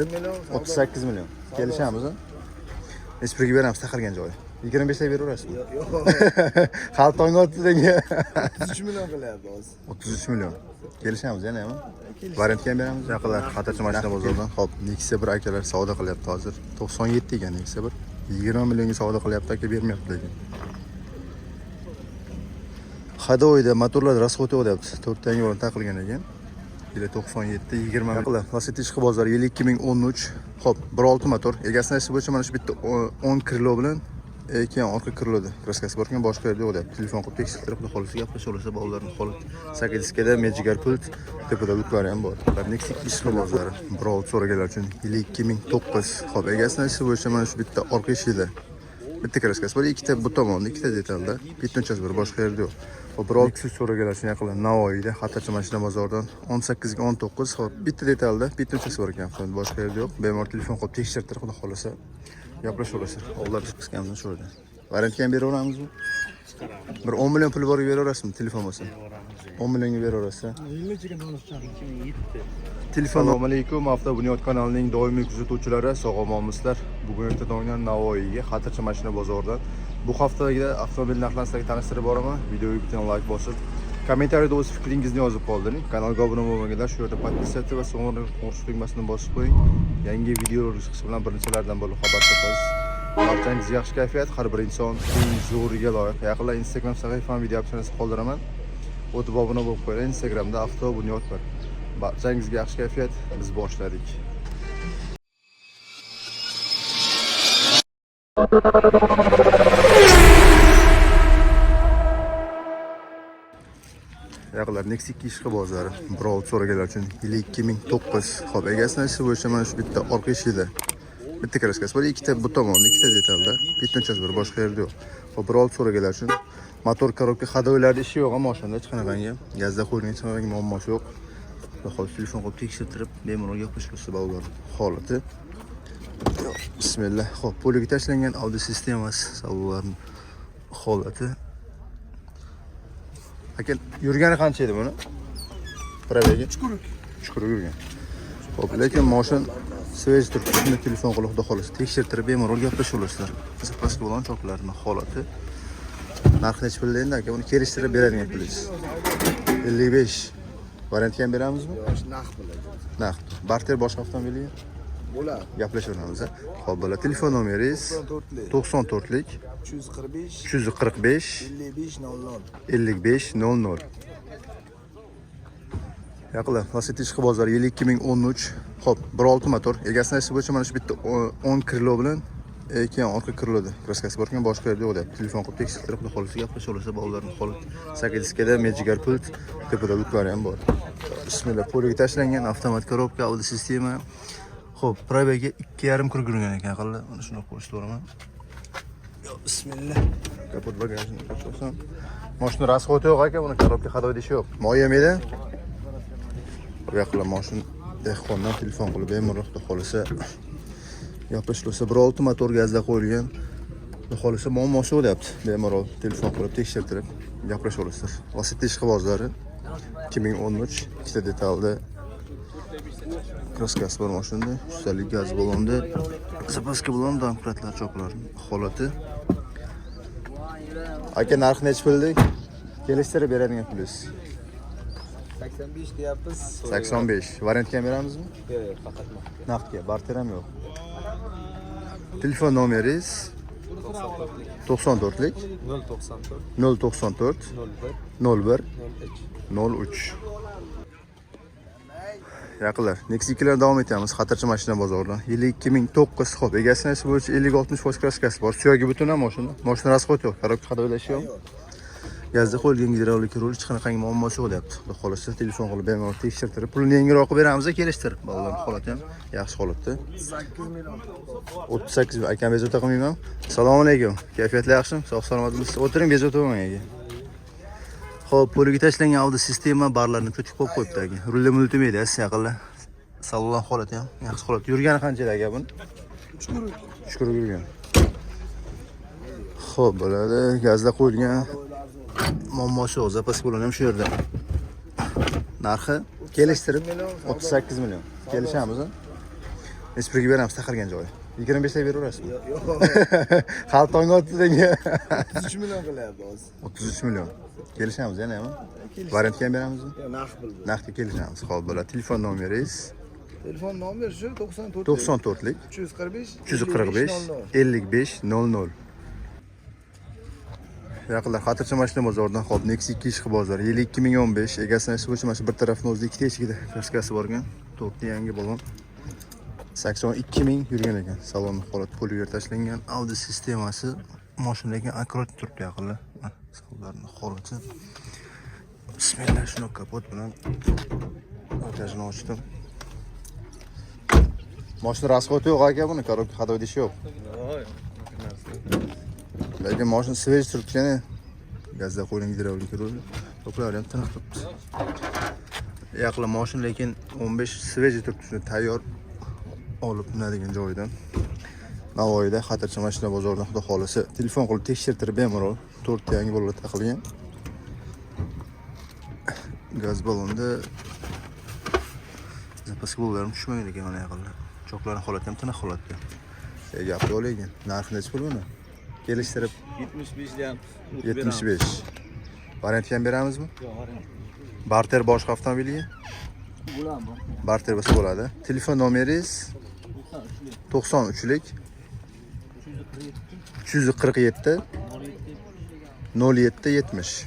38 milyon. Kelishamiz ha? Espriga beramiz taqilgan joyi. 25 ta beraverasizmi? Yo'q. Xaltonga o'tdinga. 33 million qilyapti hozir. 33 milyon. Kelishamiz yanami? Variantga ham beramiz. Yaqinlar Xatirchi mashina bozoridan. Xo'p, Nexia 1 akalar savdo qilyapti hozir. 97 ekan Nexia 1. 20 millionga savdo qilyapti aka, bermayapti lekin. Hadoyda motorlar rasxoti bo'lyapti. 4 ta yangi o'rin taqilgan ekan. Yili 97 20 million. Lacetti ishqi bozor yili 2013. Xo'p, 1.6 motor. Egasini aytish bo'yicha mana shu bitta 10 krilo bilan keyin orqa kriloda kraskasi bor ekan, boshqa yerda yo'q. Telefon qilib tekshirtirib, xudo xolisa gaplashaversa bolalarning holat. Sakadiskada mejigar pult, tepada luklari ham bor. Nexia ishqi bozori 1.6 so'raganlar uchun yili 2009. Xo'p, egasini aytish bo'yicha mana shu bitta orqa eshigida bitta kraskasi bor, ikkita bu tomonda, ikkita detalda, bitta unchasi bor, boshqa yerda yo'q. Hop, 1.6 so'raganlar uchun yaqinlar Navoiyda Xatirchi mashina bozoridan 18 ga 19. Hop, bitta detalda, bitta unchasi bor ekan, boshqa yerda yo'q. Bemor telefon qilib tekshirtirib, xudo xolisa gaplashaversa. Oldlar qisqamdan shu yerda. Variantga ham beraveramizmi? Bir 10 million pul borib beraverasizmi telefon bo'lsa? 10 millionga beraverasa. Telefon. Assalomu alaykum, Avtobunyod kanalining doimiy kuzatuvchilari, sog'-omonmisizlar. Bugun ertadan Navoiyga Xatirchi mashina bozoridan bu haftadagi avtomobil narxlarini sizlarga tanishtirib boraman. Videoga bitta like bosib, kommentariyada o'z fikringizni yozib qoldiring. Kanalga obuna bo'lmaganlar shu yerda podpisatsiya va so'ngra qo'ng'iroq tugmasini bosib qo'ying. Yangi videolar chiqishi bilan birinchilardan bo'lib xabar topasiz. Barchangizga yaxshi kayfiyat, har bir inson huzuriga loyiq. Yaqinda Instagram sahifam video opsiyasini qoldiraman. O'tib obuna bo'lib qo'ying. Instagramda Avtobunyod bor. Barchangizga yaxshi kayfiyat, biz boshladik. Yaqinlar Nexia ishqi bozori 1.6 so'raganlar uchun yili 2009. Xo'p, egasini aytish bo'yicha mana shu bitta orqa eshigida bitta kraskasi bor, ikkita bu tomonda, ikkita detalda, bitta unchasi bor, boshqa yerda yo'q. Xo'p, 1.6 so'raganlar uchun motor korobka hadoylarda ishi yo'q, mashinada hech qanaqangi gazda qo'yilgan hech qanaqangi muammosi yo'q. Hozir telefon qilib tekshirtirib, bemalol gaplashishsa bolalar holati. Bismillah. Xo'p, poliga tashlangan Audi sistemasi, salonlarning holati. Aka, yurgani qancha edi buni? Probegi? Chuqur yurgan. Xo'p, lekin mashin svej turibdi. Shuni telefon qilib xudo xolisa tekshirtirib, bemalol gaplashaverasizlar. Pastki bo'lgan choklarning holati. Narxi necha pul endi aka? Buni kelishtirib beradigan pulingiz. 55. Variantga ham beramizmi? Yo'q, naqd bo'ladi. Naqd. Barter boshqa avtomobilga Bo'ladi. gaplashaveramiz. Xo'p, bo'la. Telefon nomeringiz 94lik 345 345 55 00. 55 00. Yaqinlar Lacetti ishqi bozori yili 2013. Xo'p, 1.6 motor. Egasini aytish bo'yicha mana shu bitta 10 krilo bilan keyin orqa kriloda kraskasi bor ekan, boshqa yerda yo'q. Telefon qilib tekshirtirib, xudo xolisa gaplashaversa bolalarning holat. Sakadiskada mejigar pult, tepada luklari ham bor. Bismillah, poliga tashlangan avtomat korobka, Audi sistema. Xo'p, probegi 2,5 kr yurgan ekan, qilib mana shuni qo'yishni o'raman. Yo, bismillah. Kapot bagajini ochsam. Mashina rasxoti yo'q aka, buni korobka hadoyda ishi yo'q. Moyam edi. Bu yoqlar mashina dehqondan telefon qilib bemalol xudo xolisa gaplashilsa, 1.6 motor gazda qo'yilgan. Xudo xolisa muammosi bo'lyapti. Bemalol telefon qilib tekshirtirib gaplashaverasizlar. Lacetti ishqi bozori 2013, ikkita detalda kraskasi bor mashinada, ustalik gaz balonda, zapaska balon, domkratlar, choklar holati. Aka, narxi necha puldik? Kelishtirib beradigan pulingiz. 85 deyapmiz. 85. Variantga ham beramizmi? Yo'q, faqat Naqdga, barter ham yo'q. Telefon nomeringiz 94lik 094 01 03. Yaqinlar, Nexia ikkilar davom etamiz. Xatirchi mashina bozoridan. Yili 2009. Xo'p, egasini aytish bo'yicha 50-60% kraskasi bor. Suyagi butun ham mashina. Mashina rasxoti yo'q. Korobka hadoylashi yo'q. Gazda qo'yilgan gidravlik rul hech qanaqangi muammosi bo'lyapti. Xudo xolisa telefon qilib bemalol tekshirtirib, pulni yangiroq beramiz, kelishtirib. Bolalarning holati ham yaxshi holatda. 8 million. 38 akam bezovta qilmayman. Assalomu alaykum. Kayfiyatlar yaxshimi? Sog' salomatmisiz? O'tiring, bezovta bo'lmang aka. Xo'p, poliga tashlangan Audi sistema barlarni ko'chib qo'yibdi aka. Rulda multimedia yaqinlar. Salon holati ham yaxshi holatda. Yurgani qancha edi aka buni? 3 kr yurgan. Xo'p, bo'ladi. Gazda qo'yilgan. Muammosi yo'q, zapaska bo'lgan ham shu yerda. Narxi kelishtirib 38 million. Kelishamiz. Nespriga beramiz taqilgan joyi. 25 ta beraverasizmi? Yo'q. Xaltonga otdinga. 33 million qilyapti hozir. 33 million. Kelishamiz yana ham. Variantga ham beramizmi? Yo'q, narx bildi. Naqdga kelishamiz. Xo'p, bo'ladi. Telefon nomeringiz Telefon nomeri shu 94 94lik 345 345 55 00. Yaqinlar Xatirchi mashina bozoridan hop Nexus 2 ishqi bozor. Yili 2015. Egasini bo'yicha mana shu bir tarafni o'zida ikkita eshigida kraskasi borgan. To'rtta yangi balon. 82 ming yurgan ekan. Salonni holat poliver tashlangan. Audio sistemasi mashina lekin akkurat turibdi yaqinlar. Salonlarni holati. Bismillah, shuni kapot bilan bagajni ochdim. Mashina rasxoti yo'q aka buni, korobka hadoy ish yo'q. Lekin mashina svej turibdi. Gazda qo'yilgan gidravlika ruli. To'plar ham tiniq turibdi. Yaqinlar mashina lekin 15 svej turibdi, shuni tayyor olib nadigan joyidan. Navoiyda Xatirchi mashina bozoridan xudo xolisa telefon qilib tekshirtirib bemalol 4 ta yangi bolalar taqilgan. Gaz balonda zapaska bolalarni tushmagan ekan mana yaqinlar. Choqlarning holati ham tiniq holatda. Gap yo'q lekin. Narxi necha pul buni? Kelishtirib 75 dan 75. Variantga ham beramizmi? Yo'q, variant. Barter boshqa avtomobilga? Bo'ladi. Barter bo'lsa bo'ladi. Telefon nomeringiz 93lik 347 07 70.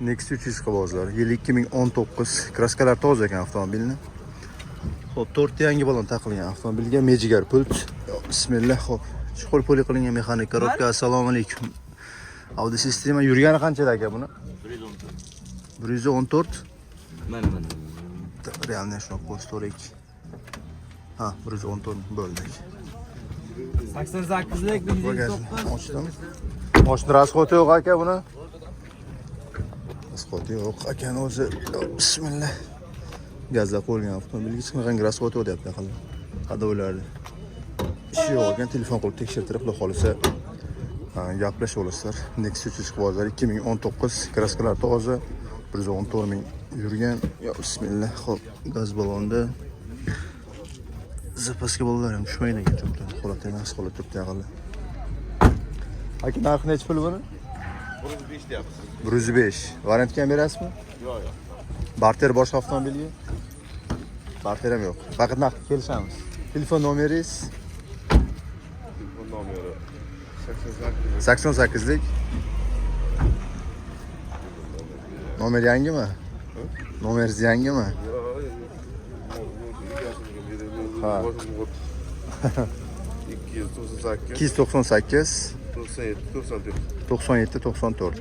Nexus 300 bozor. Yil 2019. Kraskalar toza ekan avtomobilni. Xo'p, 4 ta yangi balon taqilgan avtomobilga mejigar pult. Bismillah, xo'p. Chuqur puli qilingan mexanik korobka. Assalomu alaykum. Audio sistema yurgani qanchada aka buni? 114. Mana. Realni shuni qo'storik. Ha, 114 bo'ldik. 88lik 109. Ochdim. Mashina rasxoti yo'q aka buni. Rasxoti yo'q akani o'zi. Bismillah. Gazda qo'yilgan avtomobilga hech qanaqa rasxoti yo'q deyapti hali. Hadoylardi. Ishi yo'q ekan, telefon qilib tekshirtirib, xudo xolisa gaplashib olasizlar. Nexus 300 bozor 2019, kraskalar toza, 114 ming yurgan. Yo bismillah. Xo'p, gaz balonda zapaska bolalar ham tushmaydi ekan cho'pdan. Holat emas, holat turibdi yaqinlar. Aka narxi necha pul buni? 105 deyapsiz. 105. Variantga ham berasizmi? Yo'q. Barter boshqa avtomobilga? Barter ham yo'q. Faqat naqd kelishamiz. Telefon nomeringiz? Telefon nomeri 88lik. Nomer yangimi? Nomeringiz yangimi? Ha. 298 97 94.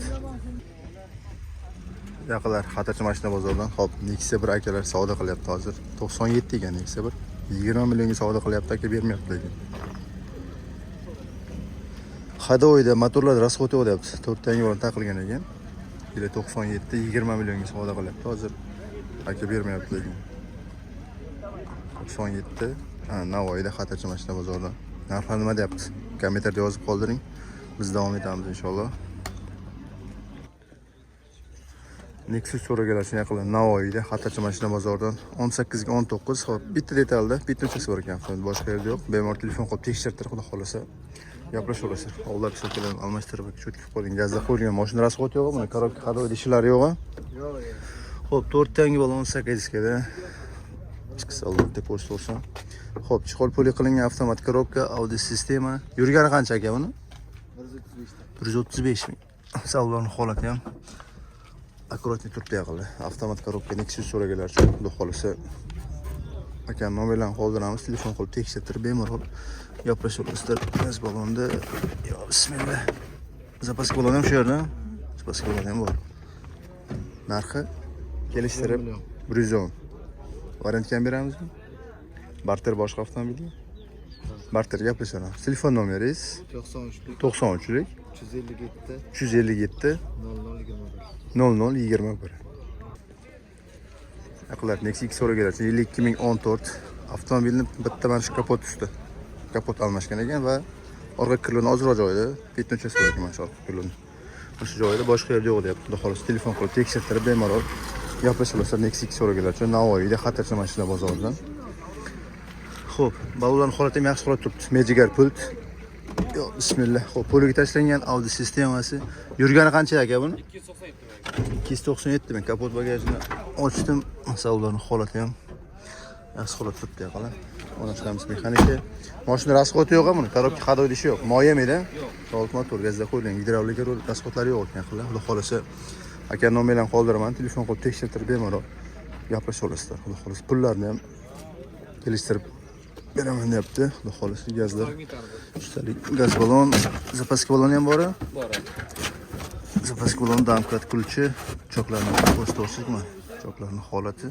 Yaqinlar Xatirchi mashina bozoridan hop Nexia 1 akalar savdo qilyapti hozir. 97 ekan Nexia 1. 20 millionga savdo qilyapti aka, bermayapti lekin. Hadoyda motorlar rasxoti yo'q deyapti. 4 ta yangi balon taqilgan ekan. Yili 97 20 millionga savdo qilyapti hozir. Aka bermayapti lekin. 97 Navoiyda Xatirchi mashina bozoridan. Narxlar nima deyapti? Kommentarda yozib qoldiring. Biz davom etamiz inshaalloh. Nexus so'raganlar shunday qilib Navoiyda Xatirchi mashina bozoridan 18 ga 19. Xo'p, bitta detalda bitta uchasi bor ekan avtomobil, boshqa yerda yo'q. Bemor telefon qilib tekshirtirib, xudo xolasa gaplashib olasizlar. Ovlar shakllarni almashtirib, cho'tkib qo'ying. Gazda qo'yilgan mashina rasxoti yo'q, buni korobka hadoy ishlari yo'q. Yo'q. Xo'p, 4 ta yangi balon 18 ga. Ichki salonda post olsin. Xo'p, chiqol puli qilingan avtomat korobka, audio sistema. Yurgani qancha aka buni? 135 ming. Salonning holati ham akkuratni turibdi yaqinlar. Avtomat korobka Nexus so'raganlar uchun xudo xolisa aka nomerlarni qoldiramiz. Telefon qilib tekshirtirib bemalol gaplashib olasizlar. Gaz balonda yo bismillah. Zapaska balon ham shu yerda. Zapaska balon ham bor. Narxi kelishtirib 110. Variantga ham beramizmi? Barter boshqa avtomobilga? Barter gaplashamiz. Telefon nomeringiz 93lik 357 0021. Yaqinlar Nexia 2 so'raganlar uchun yil 2014 avtomobilni bitta mana shu kapot usti. Kapot almashgan ekan va orqa kriloni ozroq joyda, bitta uchasi bor ekan mana shu orqa kriloni. Shu joyda boshqa yerda yo'q deyapti. Xudo xolasa telefon qilib tekshirtirib bemalol gaplashib olasizlar. Nexia 2 so'raganlar uchun Navoiyda Xatirchi mashina bozoridan. Xo'p, balolarning holati ham yaxshi holatda turibdi. Mejigar pult. Yo, bismillah. Xo'p, poliga tashlangan audio sistemasi. Yurgani qancha aka buni? 297 ming. Kapot bagajini ochdim. Masallarning holati ham yaxshi holatda turibdi yaqinlar. Ona chiqamiz mexanika. Mashina rasxoti yo'q buni. Korobka hadoy ishi yo'q. Moyamida. Soat motor gazda qo'yilgan. Gidravlika rol rasxotlari yo'q ekan yaqinlar. Xudo xolasa aka nomerlarni qoldiraman. Telefon qilib tekshirtirib bemalol gaplashib olasizlar. Xudo xolasa pullarni ham kelishtirib beraman deyapti. Xudo xolasa gazlar. Ustalik gaz balon, zapaska balon ham bor. Zapaska balon, damkat kulchi, choklarning postosizmi? Choklarning holati.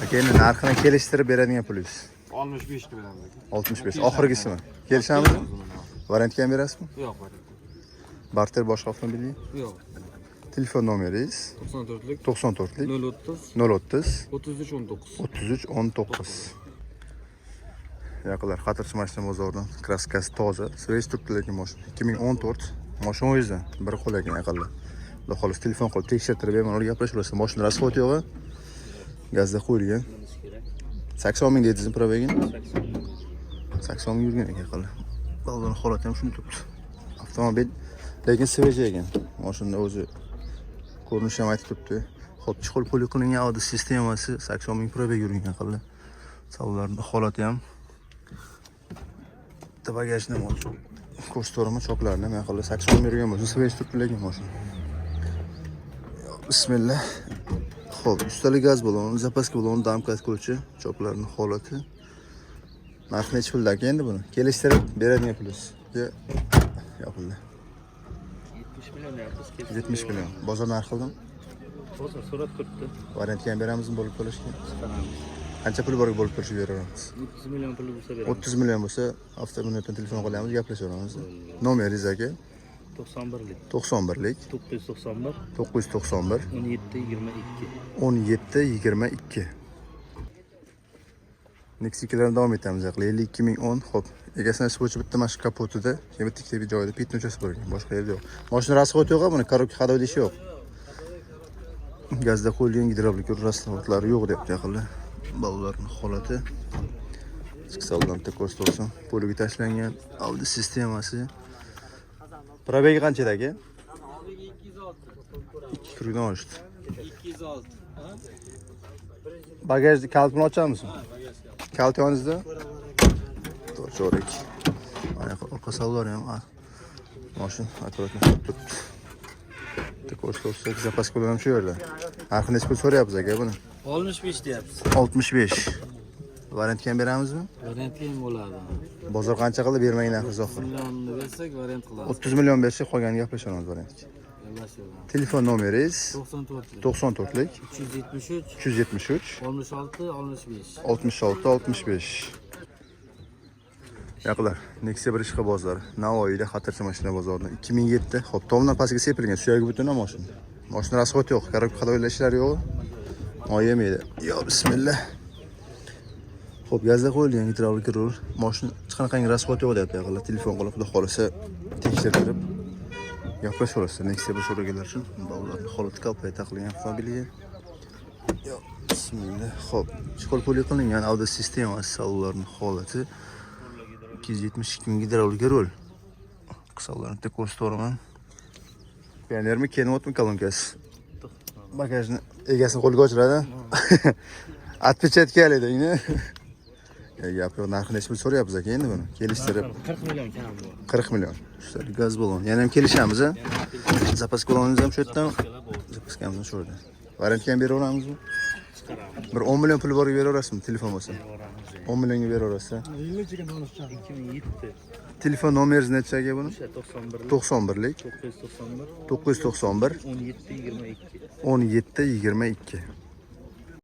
Aka endi narxini kelishtirib beradigan pulingiz. 65 ga beramiz. 65. Oxirgisimi? Kelishamizmi? Variantga ham berasizmi? Yo'q, variant. Barter boshqa avtomobilingiz? Yo'q. Telefon nomeringiz 94lik 94lik 030 030 33 19. 33 19. Yaqinlar Xatirchi mashina bozoridan kraskasi toza, svesh turibdi lekin mashina 2014 mashina o'zida bir qo'l ekan yaqinlar. Xudo xolasa telefon qilib tekshirtirib bemalol gaplashib olasizlar. Mashina rasxoti yo'q. Gazda qo'yilgan. 80 ming dedingiz probegin? 80 ming yurgan ekan yaqinlar. Balonning holati ham shunday turibdi. Avtomobil lekin svesh ekan. Mashina o'zi ko'rinishi ham aytib turibdi. Xo'p, chiqol puli qilingan audio sistemasi 80 ming probeg yurgan yaqinlar. Salonlarning holati ham bagajni ham ko'rsatvorman, choklarni ham yaqinlar 80 ming yurgan bo'lsa, svesh turibdi lekin mashina. Bismillah. Xo'p, ustalik gaz balon, zapaska balon, damkat kulchi, choklarning holati. Narxi necha puldan endi buni? Kelishtirib beradigan pulingiz. Yaqinlar. 70 million yapmiz. 70 million. Bozor narxi qildim. Bozor so'rab turibdi. Variantga ham beramizmi bo'lib qolishga? Chiqaramiz. Qancha pul borga bo'lib turishib beraveramiz? 30 million puli bo'lsa beramiz. 30 million bo'lsa, avtomobildan telefon qilamiz, gaplashaveramiz. Nomeringiz aka? 91lik 91lik 991 991 17 22. 17 22. Nexia'larni davom etamiz yaqinlar. 52010. Xo'p, egasini bo'yicha bitta mashina kapotida, bitta ikkita bir joyda pitni uchasi bor ekan, boshqa yerda yo'q. Mashina rasxoti yo'q, buni korobka hadoy ishi yo'q. Gazda qo'yilgan gidravlik rasxotlari yo'q deyapti yaqinlar. Balolarning holati chiqsaldan ko'rsatib olsam, poliga tashlangan audio sistemasi. Probegi qanchadagi? 200 dan oshdi. 206. Bagajni kalitini ochamiz? Kalit yoningizda? To'g'ri. Mana orqa salonlar ham mashina akkuratni turibdi. Ko'rsatsak, zapaska bilan ham shu yerda. Narxi necha pul so'rayapsiz aka buni? 65 deyapsiz. 65. Variantga ham beramizmi? Variantga ham bo'ladi. Bozor qancha qilib bermang narxi zohir. Millionni bersak variant qilamiz. 30 million bersak qolganiga gaplashamiz variantga. Telefon nomeringiz 94lik 373 373 66 65. 66 65. Yaqinlar, Nexia bir ishqa bozori. Navoiyda Xatirchi mashina bozorida 2007. Xo'p, tomdan pastga sepilgan, suyagi butun mashina. Mashina rasxoti yo'q, korobka hadoylash ishlari yo'q. Moyamaydi. Yo, bismillah. Xo'p, gazda qo'yilgan gidravlik rul. Mashina chiqanaqangi rasxoti yo'q deyapti yaqinlar. Telefon qilib, xudo xolasa tekshirtirib gaplashib olasizlar. Nexia bir so'raganlar uchun bog'larning holati kalpay taqilgan avtomobilga. Yo, bismillah. Xo'p, chiqol puli qilingan audio sistemasi, salonlarning holati 272 ming gidravlik rul. Qisqalarni ko'rsataman. Pionermi, Kenwoodmi kolonkasi? Bagajni egasini qo'lga ochiradi. Отпечатка oladi-ni. Gapir, narxi necha pul so'rayapsiz aka endi buni? Kelishtirib 40 million kam bu. 40 million. Ustalik gaz balon. Yana ham kelishamiz, a? Zapaska baloningiz ham shu yerdan. Zapaskamizni shu yerda. Variantga ham beraveramizmi? Chiqaramiz. Bir 10 million pul borga beraverasizmi telefon bo'lsa? 10 millionga beraverasiz. 2007. Telefon nomeringiz necha aka buni? 91 91lik 991 991 17 22. 17 22.